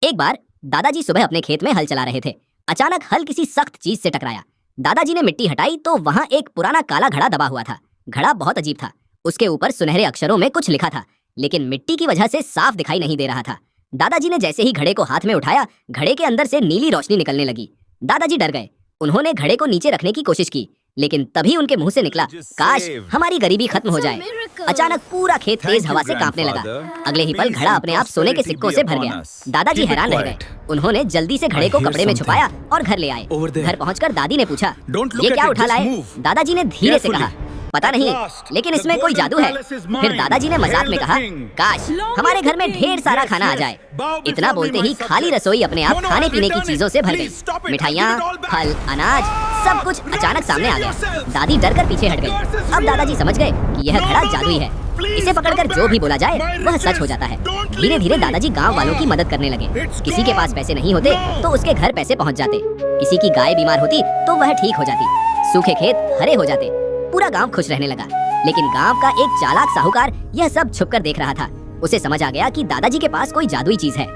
एक बार दादाजी सुबह अपने खेत में हल चला रहे थे। अचानक हल किसी सख्त चीज से टकराया। दादाजी ने मिट्टी हटाई तो वहां एक पुराना काला घड़ा दबा हुआ था। घड़ा बहुत अजीब था। उसके ऊपर सुनहरे अक्षरों में कुछ लिखा था, लेकिन मिट्टी की वजह से साफ दिखाई नहीं दे रहा था। दादाजी ने जैसे ही घड़े को हाथ में उठाया, घड़े के अंदर से नीली रोशनी निकलने लगी। दादाजी डर गए। उन्होंने घड़े को नीचे रखने की कोशिश की, लेकिन तभी उनके मुंह से निकला, काश हमारी गरीबी खत्म हो जाए। अचानक पूरा खेत तेज हवा से कांपने लगा। अगले ही पल घड़ा अपने आप सोने के सिक्कों से भर गया। दादाजी हैरान रह गए। उन्होंने जल्दी से घड़े को कपड़े में छुपाया और घर ले आए। घर पहुंचकर दादी ने पूछा, ये क्या उठा लाए? दादाजी ने धीरे से कहा, पता नहीं, लेकिन इसमें कोई जादू है। फिर दादाजी ने मजाक में कहा, काश हमारे घर में ढेर सारा खाना आ जाए। इतना बोलते ही खाली रसोई अपने आप खाने पीने की चीजों से भर गई। मिठाइयाँ, फल, अनाज, सब कुछ अचानक सामने आ गया। दादी डर कर पीछे हट गई। अब दादाजी समझ गए कि यह घड़ा जादुई है। इसे पकड़कर जो भी बोला जाए वह सच हो जाता है। धीरे धीरे दादाजी गांव वालों की मदद करने लगे। किसी के पास पैसे नहीं होते तो उसके घर पैसे पहुंच जाते। किसी की गाय बीमार होती तो वह ठीक हो जाती। सूखे खेत हरे हो जाते। पूरा गांव खुश रहने लगा। लेकिन गांव का एक चालाक साहूकार यह सब छुपकर देख रहा था। उसे समझ आ गया कि दादाजी के पास कोई जादुई चीज है।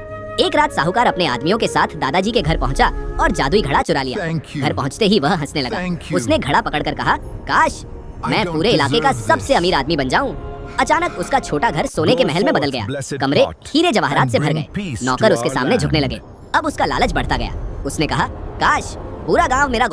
एक रात साहूकार अपने आदमियों के साथ दादाजी के घर पहुंचा और जादुई घड़ा चुरा लिया। घर पहुंचते ही वह हंसने लगा। उसने घड़ा पकड़कर कहा, काश मैं पूरे इलाके का सबसे अमीर आदमी बन जाऊं। अचानक उसका छोटा घर सोने के महल में बदल गया। कमरे हीरे जवाहरात से भर गए। नौकर उसके सामने झुकने लगे। अब उसका लालच बढ़ता गया। उसने कहा, काश पूरा गांव मेरा